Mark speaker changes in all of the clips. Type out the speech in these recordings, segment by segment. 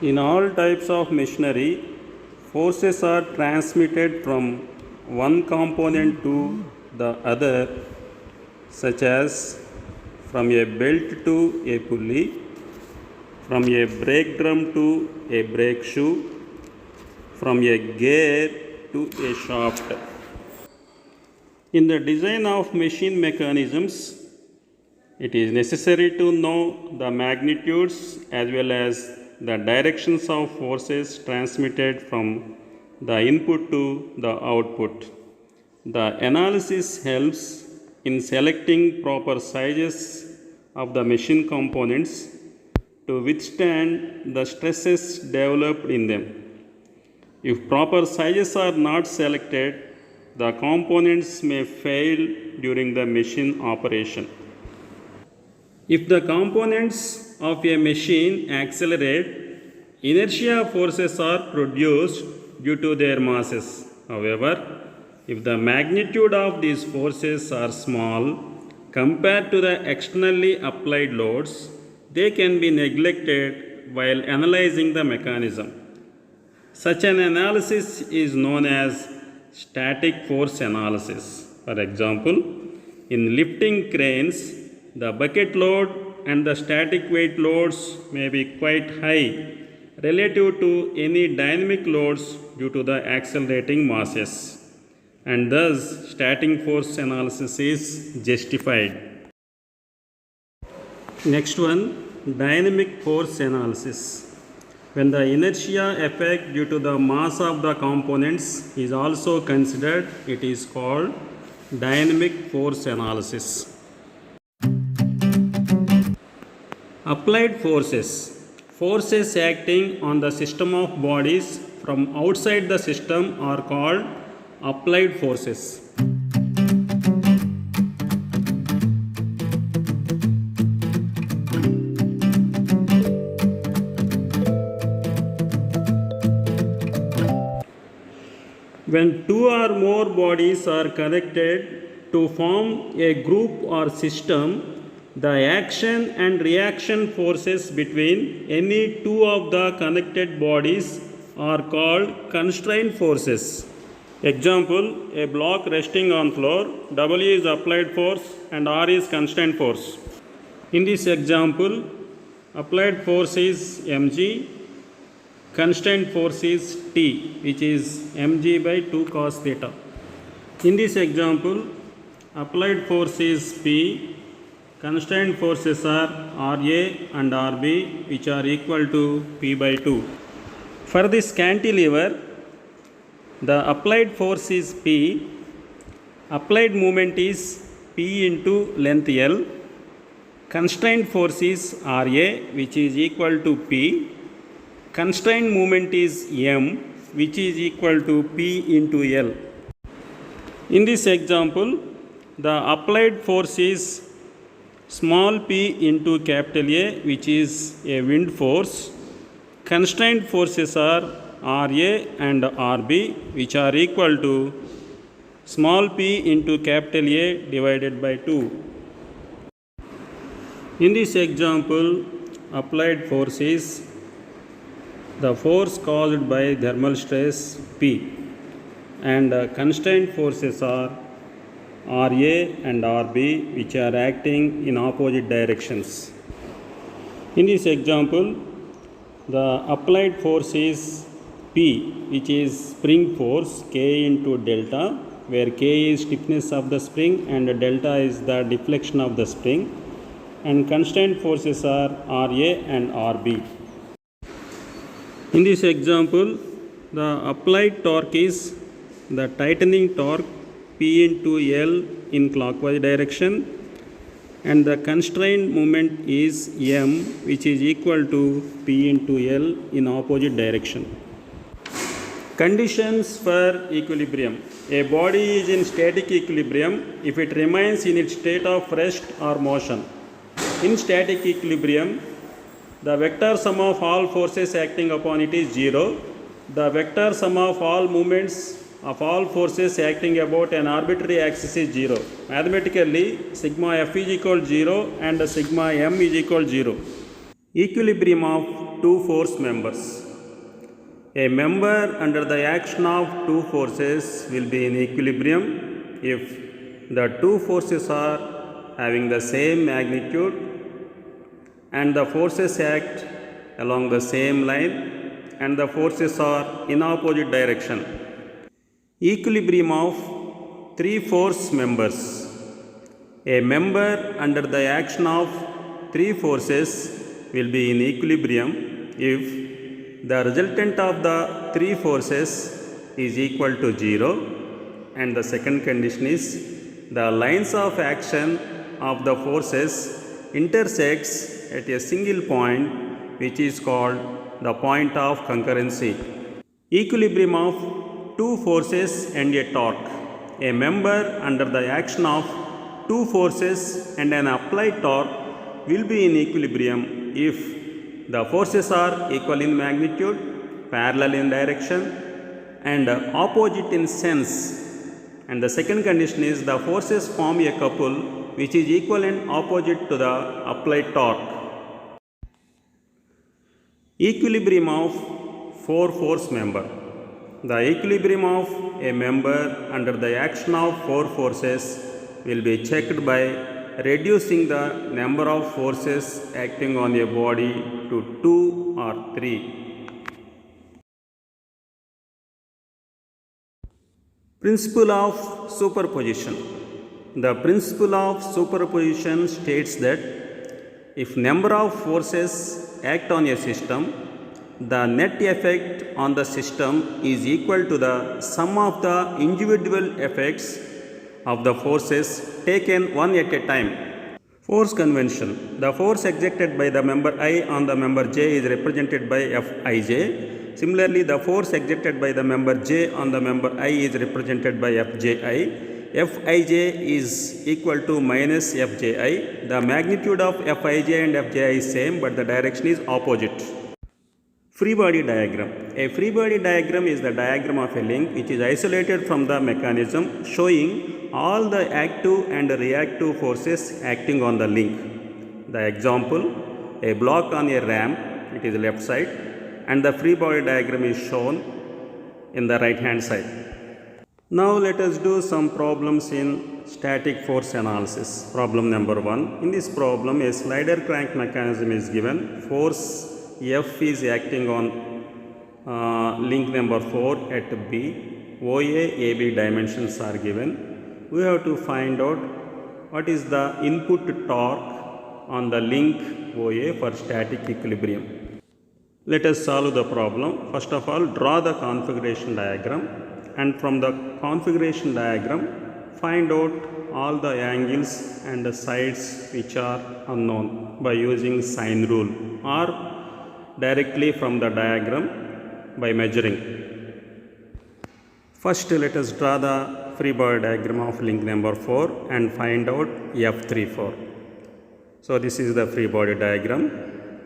Speaker 1: In all types of machinery, forces are transmitted from one component to the other, such as from a belt to a pulley, from a brake drum to a brake shoe, from a gear to a shaft. In the design of machine mechanisms, it is necessary to know the magnitudes as well as the directions of forces transmitted from the input to the output. The analysis helps in selecting proper sizes of the machine components to withstand the stresses developed in them. If proper sizes are not selected, the components may fail during the machine operation. If the components of a machine accelerate, inertia forces are produced due to their masses. However, if the magnitude of these forces are small compared to the externally applied loads, they can be neglected while analyzing the mechanism. Such an analysis is known as static force analysis. For example, in lifting cranes, the bucket load and the static weight loads may be quite high relative to any dynamic loads due to the accelerating masses, and thus static force analysis is justified. Next one, dynamic force analysis. When the inertia effect due to the mass of the components is also considered, it is called dynamic force analysis. Applied forces. Forces acting on the system of bodies from outside the system are called applied forces. When two or more bodies are connected to form a group or system, the action and reaction forces between any two of the connected bodies are called constraint forces. Example, a block resting on floor, W is applied force and R is constraint force. In this example, applied force is mg, constraint force is T, which is mg by 2 cos theta. In this example, applied force is P, constraint forces are Ra and Rb, which are equal to P by 2. For this cantilever, the applied force is P, applied moment is P into length L, constraint force is Ra, which is equal to P, constraint moment is M, which is equal to P into L. In this example, the applied force is small p into capital A, which is a wind force. Constraint forces are Ra and Rb, which are equal to small p into capital A divided by 2. In this example, applied force is the force caused by thermal stress P, and constraint forces are Ra and Rb, which are acting in opposite directions. In this example, the applied force is P, which is spring force K into delta, where K is stiffness of the spring and delta is the deflection of the spring, and constraint forces are Ra and Rb. In this example, the applied torque is the tightening torque P into L in clockwise direction, and the constraint moment is M, which is equal to P into L in opposite direction. Conditions for equilibrium. A body is in static equilibrium if it remains in its state of rest or motion. In static equilibrium, the vector sum of all forces acting upon it is 0. The vector sum of all moments of all forces acting about an arbitrary axis is 0. Mathematically, sigma f is equal to 0 and sigma m is equal to 0. Equilibrium of two force members. A member under the action of two forces will be in equilibrium if the two forces are having the same magnitude and the forces act along the same line and the forces are in opposite direction. Equilibrium of three force members. A member under the action of three forces will be in equilibrium if the resultant of the three forces is equal to 0, and the second condition is the lines of action of the forces intersects at a single point, which is called the point of concurrency. Equilibrium of two forces and a torque. A member under the action of two forces and an applied torque will be in equilibrium if the forces are equal in magnitude, parallel in direction and opposite in sense. And the second condition is the forces form a couple which is equal and opposite to the applied torque. Equilibrium of four force member. The equilibrium of a member under the action of four forces will be checked by reducing the number of forces acting on a body to 2 or 3. Principle of superposition. The principle of superposition states that if number of forces act on a system, the net effect on the system is equal to the sum of the individual effects of the forces taken one at a time. Force convention. The force exerted by the member I on the member J is represented by Fij. Similarly, the force exerted by the member J on the member I is represented by Fji. Fij is equal to minus Fji. The magnitude of Fij and Fji is same, but the direction is opposite. Free body diagram. A free body diagram is the diagram of a link which is isolated from the mechanism, showing all the active and reactive forces acting on the link. The example, a block on a ramp, it is left side, and the free body diagram is shown in the right hand side. Now let us do some problems in static force analysis. Problem number 1. In this problem, a slider crank mechanism is given. Force F is acting on link number 4 at B. OA, AB dimensions are given. We have to find out what is the input torque on the link OA for static equilibrium. Let us solve the problem. First of all, draw the configuration diagram, and from the configuration diagram find out all the angles and the sides which are unknown by using sine rule or directly from the diagram by measuring. First, let us draw the free body diagram of link number 4 and find out F34. So this is the free body diagram.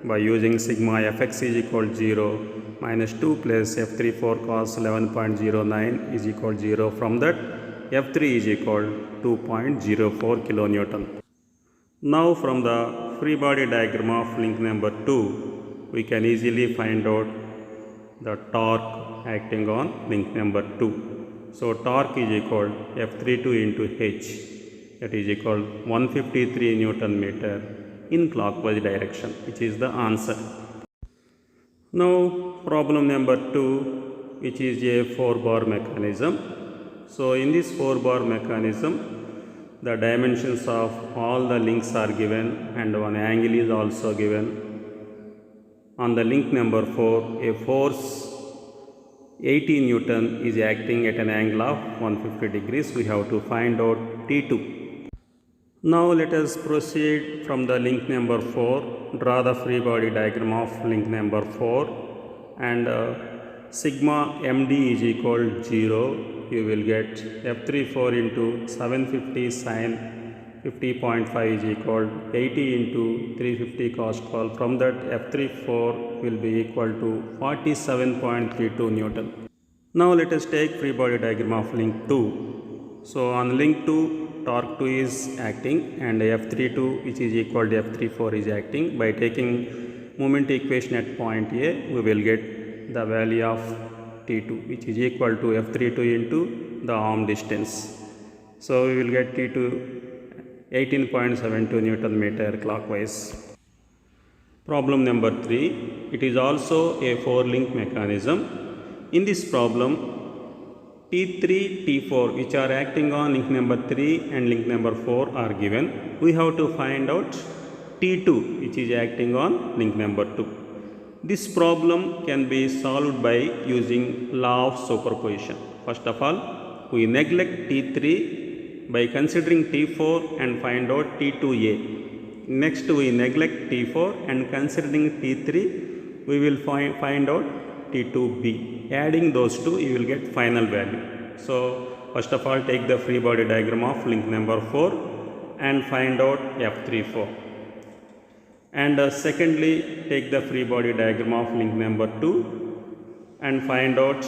Speaker 1: By using sigma Fx is equal to 0 minus 2 plus F34 cos 11.09 is equal to 0. From that, F3 is equal to 2.04 kilonewton. Now from the free body diagram of link number 2, we can easily find out the torque acting on link number 2. So torque is equal F32 into H, that is equal 153 Newton meter in clockwise direction, which is the answer. Now problem number 2, which is a 4-bar mechanism. So in this 4-bar mechanism, the dimensions of all the links are given and one angle is also given. On the link number 4, a force 80 Newton is acting at an angle of 150 degrees. We have to find out T2. Now let us proceed from the link number 4, draw the free body diagram of link number 4, and sigma MD is equal to 0. You will get F34 into 750 sine 50.5 is equal to 80 into 350 cos 12. From that, F34 will be equal to 47.32 Newton. Now let us take free body diagram of link 2. So on link 2, torque 2 is acting and F32 which is equal to F34 is acting. By taking moment equation at point A, we will get the value of T2, which is equal to F32 into the arm distance. So we will get T2 18.72 Newton meter clockwise. Problem number 3. It is also a 4-link mechanism. In this problem, T3, T4, which are acting on link number 3 and link number 4 are given. We have to find out T2, which is acting on link number 2. This problem can be solved by using law of superposition. First of all, we neglect T3 by considering T4 and find out T2a. Next, we neglect T4 and considering T3, we will find out T2b. Adding those two, you will get final value. So, first of all, take the free body diagram of link number 4 and find out F34. And secondly, take the free body diagram of link number 2 and find out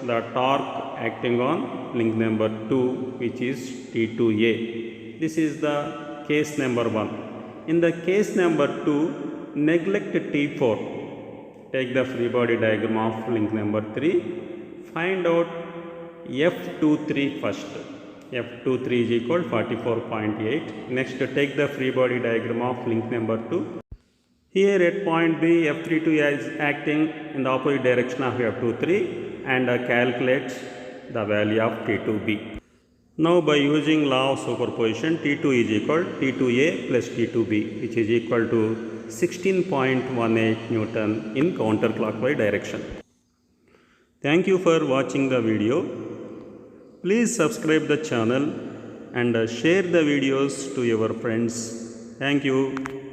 Speaker 1: the torque acting on link number 2, which is T2a. This is the case number 1. In the case number 2, neglect T4. Take the free body diagram of link number 3. Find out F23 first. F23 is equal to 44.8. Next, take the free body diagram of link number 2. Here at point B, F32 is acting in the opposite direction of F23 and calculate the value of T2b. Now by using law of superposition, T2 is equal to T2a plus T2b, which is equal to 16.18 Newton in counterclockwise direction. Thank you for watching the video. Please subscribe the channel and share the videos to your friends. Thank you.